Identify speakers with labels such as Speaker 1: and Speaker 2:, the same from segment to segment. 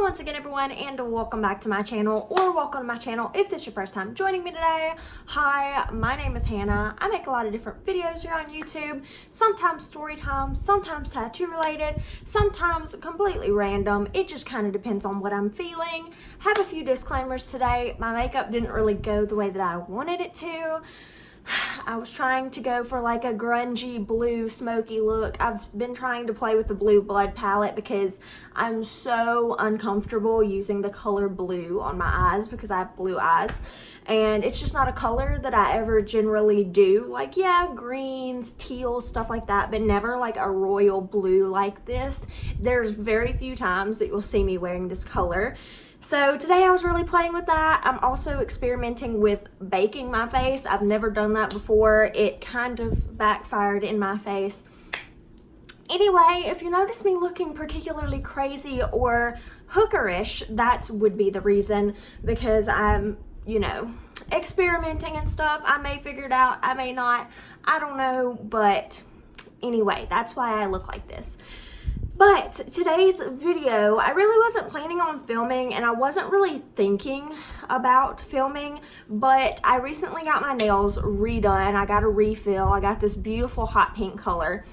Speaker 1: once again everyone, and welcome back to my channel, or welcome to my channel if this is your first time joining me today. Hi, my name is Hannah. I make a lot of different videos here on YouTube, sometimes story time, sometimes tattoo related, sometimes completely random. It just kind of depends on what I'm feeling. Have a few disclaimers today. My makeup didn't really go the way that I wanted it to. I was trying to go for like a grungy blue smoky look. I've been trying to play with the blue blood palette because I'm so uncomfortable using the color blue on my eyes because I have blue eyes. And it's just not a color that I ever generally do. Like, yeah, greens, teals, stuff like that, but never like a royal blue like this. There's very few times that you'll see me wearing this color. So today I was really playing with that. I'm also experimenting with baking my face. I've never done that before. It kind of backfired in my face. Anyway, if you notice me looking particularly crazy or hookerish, that would be the reason, because I'm, experimenting and stuff. I may figure it out, I may not, I don't know, but anyway, that's why I look like this. But today's video, I really wasn't planning on filming, and I wasn't really thinking about filming, but I recently got my nails redone. I got a refill. I got this beautiful hot pink color.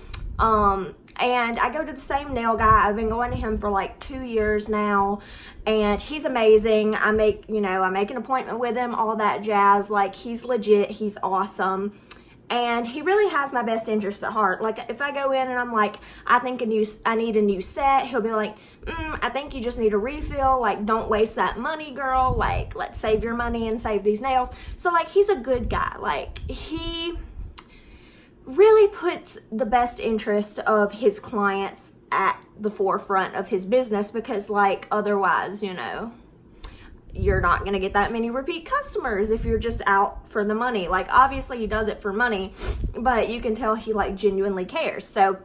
Speaker 1: And I go to the same nail guy. I've been going to him for like 2 years now, and he's amazing. I make an appointment with him, all that jazz. Like, he's legit, he's awesome. And he really has my best interest at heart. Like, if I go in and I'm like, I need a new set, he'll be like, I think you just need a refill. Like, don't waste that money, girl. Like, let's save your money and save these nails. So, like, he's a good guy. Like, he really puts the best interest of his clients at the forefront of his business, because, like, otherwise, you're not going to get that many repeat customers if you're just out for the money. Like, obviously he does it for money, but you can tell he like genuinely cares. So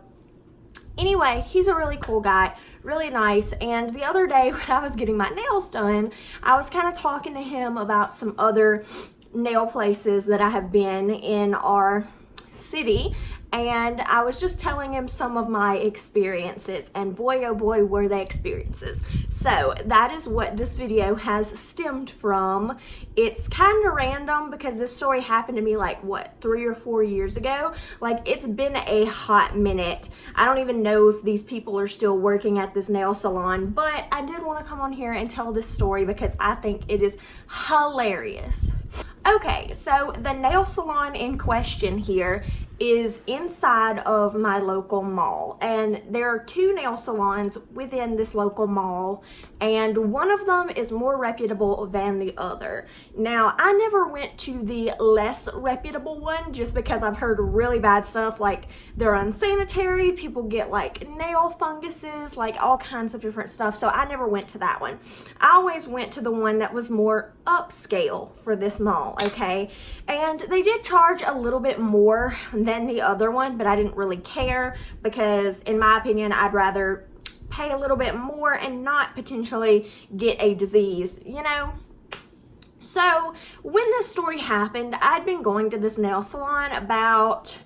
Speaker 1: anyway, he's a really cool guy, really nice. And the other day when I was getting my nails done, I was kind of talking to him about some other nail places that I have been in our city, and I was just telling him some of my experiences, and boy oh boy were they experiences. So that is what this video has stemmed from. It's kind of random because this story happened to me like 3 or 4 years ago. Like, it's been a hot minute. I don't even know if these people are still working at this nail salon, but I did want to come on here and tell this story because I think it is hilarious. Okay, so the nail salon in question here is inside of my local mall, and there are 2 nail salons within this local mall, and one of them is more reputable than the other. Now, I never went to the less reputable one just because I've heard really bad stuff, like they're unsanitary, people get like nail funguses, like all kinds of different stuff, so I never went to that one. I always went to the one that was more upscale for this mall, okay? And they did charge a little bit more than the other one, but I didn't really care because, in my opinion, I'd rather pay a little bit more and not potentially get a disease, So when this story happened, I'd been going to this nail salon about,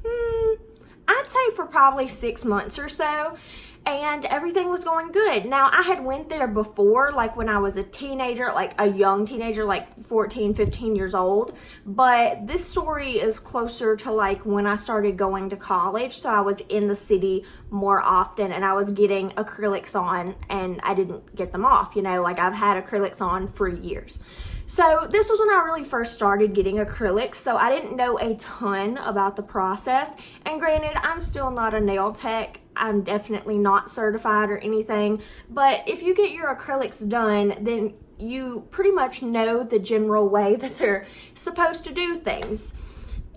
Speaker 1: I'd say for probably 6 months or so, and everything was going good. Now, I had went there before, like when I was a teenager, like a young teenager, like 14, 15 years old. But this story is closer to like when I started going to college. So I was in the city more often, and I was getting acrylics on, and I didn't get them off, like I've had acrylics on for years. So this was when I really first started getting acrylics, so I didn't know a ton about the process. And granted, I'm still not a nail tech. I'm definitely not certified or anything. But if you get your acrylics done, then you pretty much know the general way that they're supposed to do things.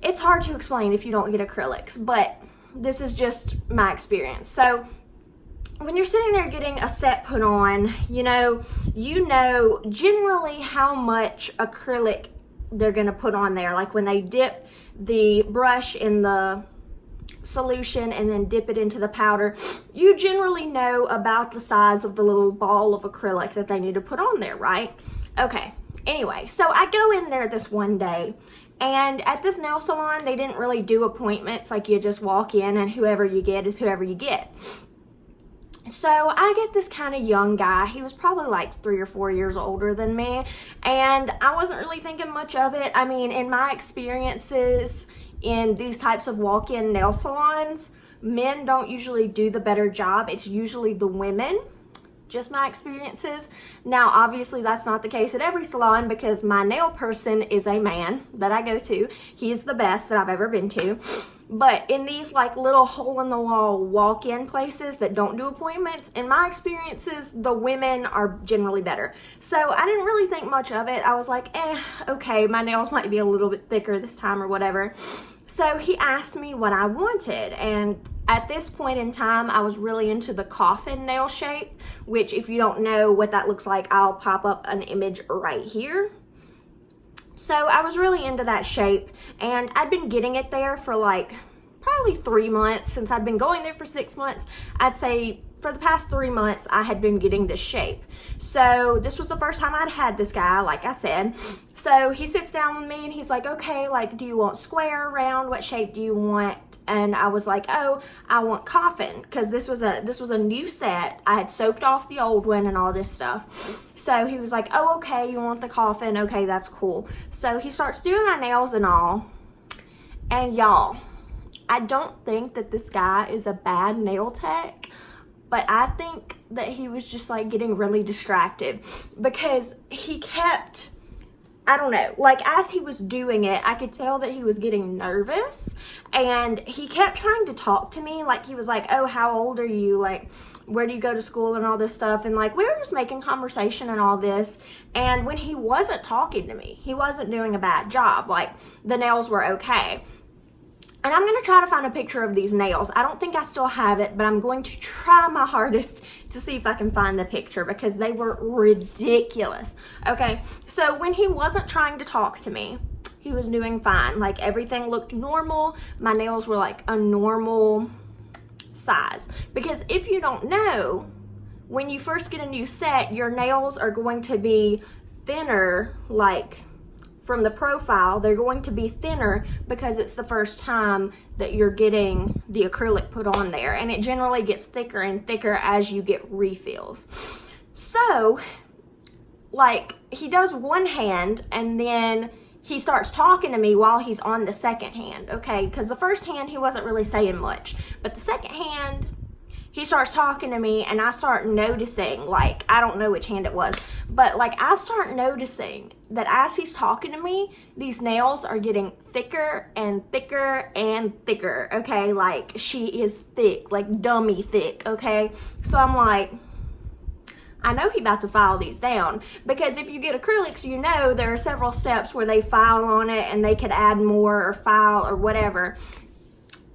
Speaker 1: It's hard to explain if you don't get acrylics, but this is just my experience. So when you're sitting there getting a set put on, you know generally how much acrylic they're going to put on there. Like when they dip the brush in the solution and then dip it into the powder, you generally know about the size of the little ball of acrylic that they need to put on there, right? Okay, anyway, so I go in there this one day, and at this nail salon, they didn't really do appointments. Like, you just walk in and whoever you get is whoever you get. So I get this kind of young guy. He was probably like 3 or 4 years older than me, and I wasn't really thinking much of it. I mean, in my experiences in these types of walk-in nail salons, men don't usually do the better job. It's usually the women. Just my experiences. Now, obviously, that's not the case at every salon because my nail person is a man that I go to. He is the best that I've ever been to. But in these like little hole-in-the-wall walk-in places that don't do appointments, in my experiences, the women are generally better. So I didn't really think much of it. I was like, okay, my nails might be a little bit thicker this time or whatever. So he asked me what I wanted, and at this point in time, I was really into the coffin nail shape, which if you don't know what that looks like, I'll pop up an image right here. So I was really into that shape, and I'd been getting it there for like probably 3 months. Since I'd been going there for 6 months, I'd say for the past 3 months, I had been getting this shape. So this was the first time I'd had this guy, like I said. So he sits down with me and he's like, okay, like, do you want square, round? What shape do you want? And I was like, oh, I want coffin, because this was a new set. I had soaked off the old one and all this stuff. So he was like, oh, okay, you want the coffin? Okay, that's cool. So he starts doing my nails and all. And y'all, I don't think that this guy is a bad nail tech, but I think that he was just like getting really distracted because he kept, I don't know, like as he was doing it, I could tell that he was getting nervous, and he kept trying to talk to me. Like he was like, oh, how old are you? Like, where do you go to school and all this stuff? And like, we were just making conversation and all this. And when he wasn't talking to me, he wasn't doing a bad job. Like the nails were okay. And I'm going to try to find a picture of these nails. I don't think I still have it, but I'm going to try my hardest to see if I can find the picture because they were ridiculous. Okay, so when he wasn't trying to talk to me, he was doing fine. Like everything looked normal. My nails were like a normal size. Because if you don't know, when you first get a new set, your nails are going to be thinner, like from the profile, they're going to be thinner because it's the first time that you're getting the acrylic put on there, and it generally gets thicker and thicker as you get refills. So like he does one hand and then he starts talking to me while he's on the second hand, okay? Because the first hand he wasn't really saying much, but the second hand he starts talking to me, and I start noticing, like, I don't know which hand it was, but like I start noticing that as he's talking to me, these nails are getting thicker and thicker and thicker, okay? Like she is thick, like dummy thick, okay? So I'm like, I know he about to file these down, because if you get acrylics, you know there are several steps where they file on it and they could add more or file or whatever.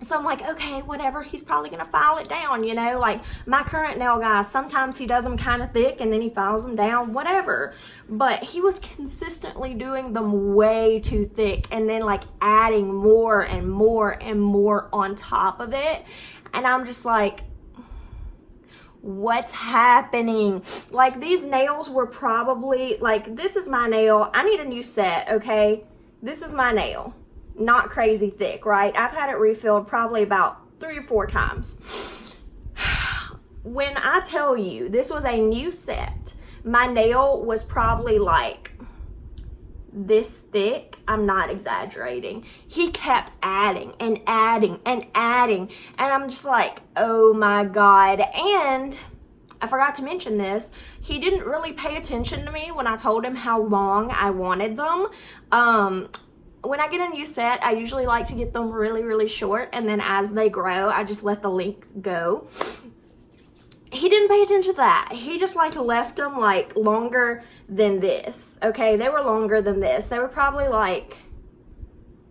Speaker 1: So I'm like, okay, whatever, he's probably gonna file it down, you know? Like my current nail guy, sometimes he does them kind of thick and then he files them down, whatever. But he was consistently doing them way too thick and then like adding more and more and more on top of it. And I'm just like, what's happening? Like these nails were probably, like this is my nail. I need a new set, okay? This is my nail. Not crazy thick, right? I've had it refilled probably about 3 or 4 times. When I tell you this was a new set, my nail was probably like this thick. I'm not exaggerating. He kept adding and adding and adding, and I'm just like, oh my God. And I forgot to mention this, he didn't really pay attention to me when I told him how long I wanted them. When I get a new set, I usually like to get them really, really short, and then as they grow, I just let the length go. He didn't pay attention to that. He just like left them like longer than this, okay? They were longer than this. They were probably like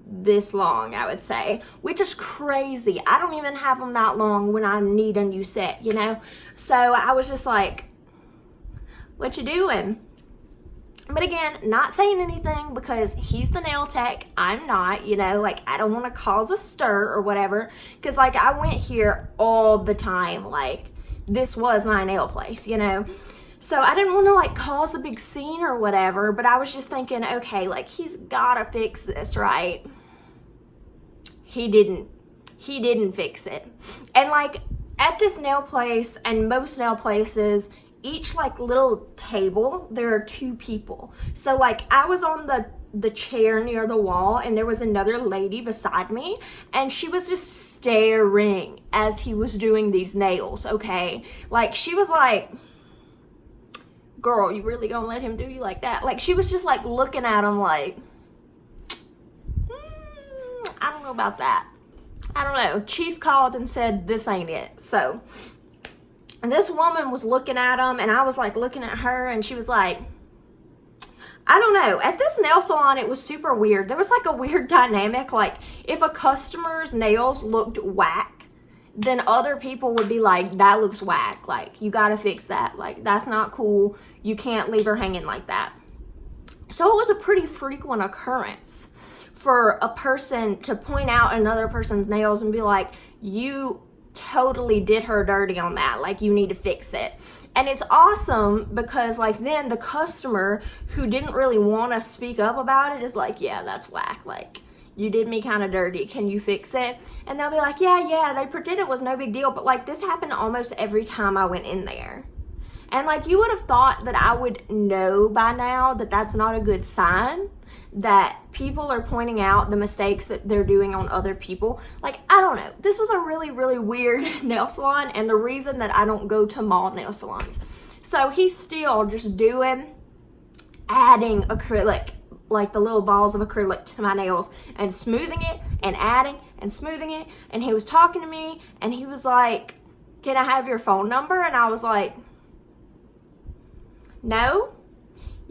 Speaker 1: this long, I would say, which is crazy. I don't even have them that long when I need a new set, you know? So I was just like, what you doing? But again, not saying anything because he's the nail tech, I'm not, you know, like I don't want to cause a stir or whatever, because like I went here all the time, like this was my nail place, you know, so I didn't want to like cause a big scene or whatever, but I was just thinking, okay, like he's gotta fix this, right? He didn't fix it. And like at this nail place and most nail places, each like little table, there are 2 people. So like I was on the chair near the wall and there was another lady beside me and she was just staring as he was doing these nails, okay? Like she was like, girl, you really gonna let him do you like that? Like she was just like looking at him like, I don't know about that. I don't know. Chief called and said this ain't it. So, and this woman was looking at him and I was like looking at her and she was like, I don't know. At this nail salon, it was super weird. There was like a weird dynamic. Like if a customer's nails looked whack, then other people would be like, that looks whack. Like you gotta fix that. Like that's not cool. You can't leave her hanging like that. So it was a pretty frequent occurrence for a person to point out another person's nails and be like, you totally did her dirty on that. Like you need to fix it. And it's awesome because like then the customer who didn't really want to speak up about it is like, yeah, that's whack. Like you did me kind of dirty. Can you fix it? And they'll be like, yeah. They pretend it was no big deal. But like this happened almost every time I went in there. And like you would have thought that I would know by now that that's not a good sign, that people are pointing out the mistakes that they're doing on other people. Like, I don't know. This was a really, really weird nail salon and the reason that I don't go to mall nail salons. So he's still just adding acrylic, like the little balls of acrylic to my nails and smoothing it and adding and smoothing it. And he was talking to me and he was like, can I have your phone number? And I was like, no.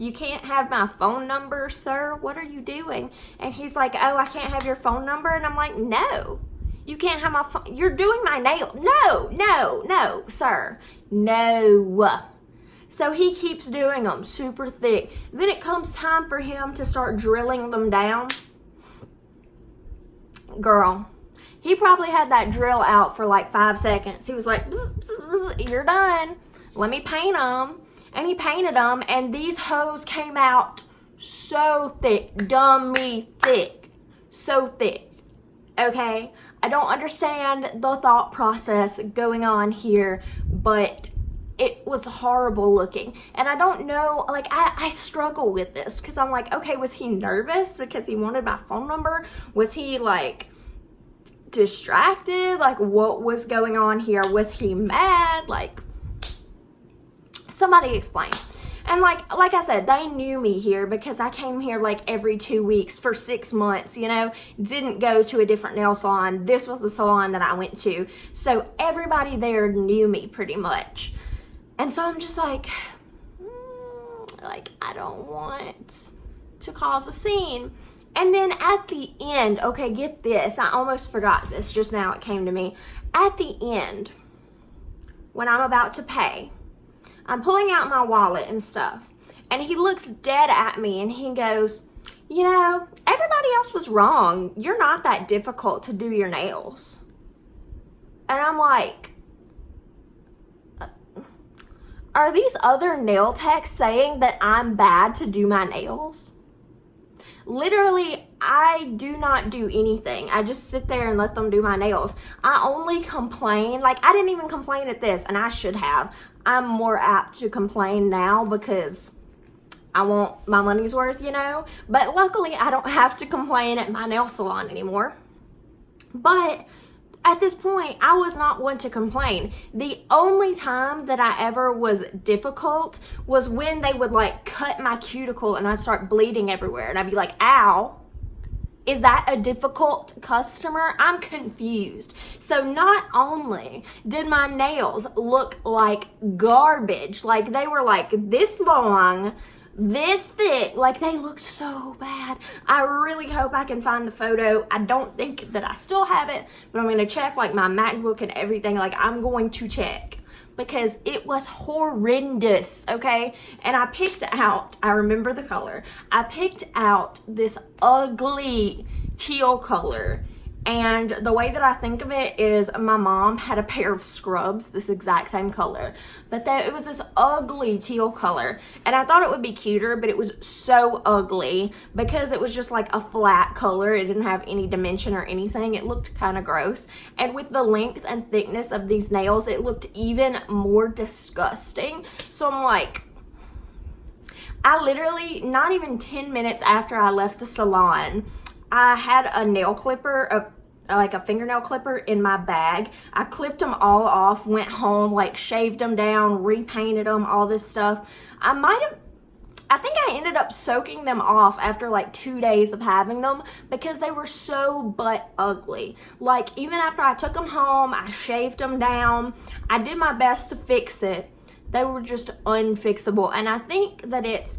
Speaker 1: You can't have my phone number, sir. What are you doing? And he's like, oh, I can't have your phone number. And I'm like, no, you can't have my phone. You're doing my nail. No, sir. No. So he keeps doing them super thick. Then it comes time for him to start drilling them down. Girl, he probably had that drill out for like 5 seconds. He was like, bzz, bzz, bzz, you're done. Let me paint them. And he painted them, and these hoes came out so thick, dummy thick, so thick, okay? I don't understand the thought process going on here, but it was horrible looking. And I don't know, like, I struggle with this, because I'm like, okay, was he nervous because he wanted my phone number? Was he, like, distracted? Like, what was going on here? Was he mad? Like, somebody explain. And like I said, they knew me here because I came here like every 2 weeks for 6 months, you know, didn't go to a different nail salon. This was the salon that I went to. So everybody there knew me pretty much. And so I'm just like I don't want to cause a scene. And then at the end, okay, get this. I almost forgot this just now. It came to me. At the end, when I'm about to pay, I'm pulling out my wallet and stuff, and he looks dead at me and he goes, you know, everybody else was wrong. You're not that difficult to do your nails. And I'm like, are these other nail techs saying that I'm bad to do my nails? Literally, I do not do anything. I just sit there and let them do my nails. I only complain. Like, I didn't even complain at this, and I should have. I'm more apt to complain now because I want my money's worth, you know? But luckily, I don't have to complain at my nail salon anymore. But at this point, I was not one to complain. The only time that I ever was difficult was when they would like cut my cuticle and I'd start bleeding everywhere. And I'd be like, ow, is that a difficult customer? I'm confused. So not only did my nails look like garbage, like they were like this long, this thick, like they looked so bad. I really hope I can find the photo. I don't think that I still have it, but I'm going to check like my MacBook and everything. Like I'm going to check because it was horrendous, okay? And I picked out, I remember the color, I picked out this ugly teal color And the way that I think of it is my mom had a pair of scrubs, this exact same color, but it was this ugly teal color. And I thought it would be cuter, but it was so ugly because it was just like a flat color. It didn't have any dimension or anything. It looked kind of gross. And with the length and thickness of these nails, it looked even more disgusting. So I'm like, I literally, not even 10 minutes after I left the salon, I had a nail clipper, like a fingernail clipper in my bag. I clipped them all off, went home, like shaved them down, repainted them, all this stuff. I think I ended up soaking them off after like 2 days of having them because they were so butt ugly. Like, even after I took them home, I shaved them down. I did my best to fix it. They were just unfixable. And I think that it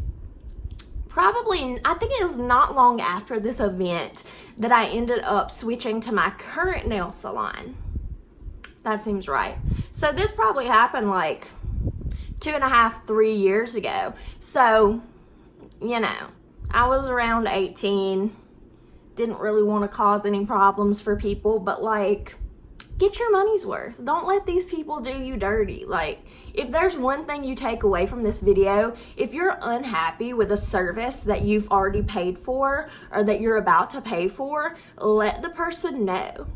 Speaker 1: was not long after this event that I ended up switching to my current nail salon. That seems right. So this probably happened like 2.5, 3 years ago. So, you know, I was around 18, didn't really want to cause any problems for people, but like, get your money's worth. Don't let these people do you dirty. Like, if there's one thing you take away from this video, if you're unhappy with a service that you've already paid for or that you're about to pay for, let the person know.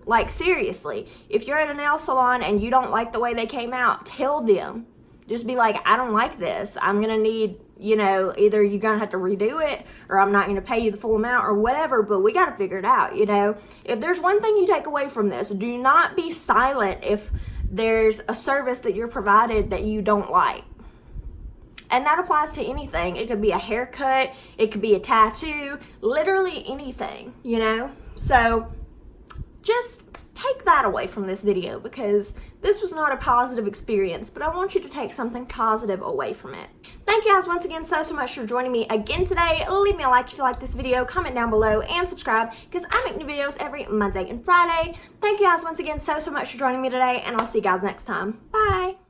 Speaker 1: Like, seriously, if you're at a nail salon and you don't like the way they came out, tell them. Just be like, I don't like this. I'm gonna need, you know, either you're gonna have to redo it or I'm not gonna pay you the full amount or whatever, but we gotta figure it out, you know. If there's one thing you take away from this, do not be silent if there's a service that you're provided that you don't like. And that applies to anything. It could be a haircut, it could be a tattoo, literally anything, you know. So just take that away from this video because this was not a positive experience, but I want you to take something positive away from it. Thank you guys once again so much for joining me again today. Leave me a like if you like this video, comment down below, and subscribe because I make new videos every Monday and Friday. Thank you guys once again so much for joining me today, and I'll see you guys next time. Bye!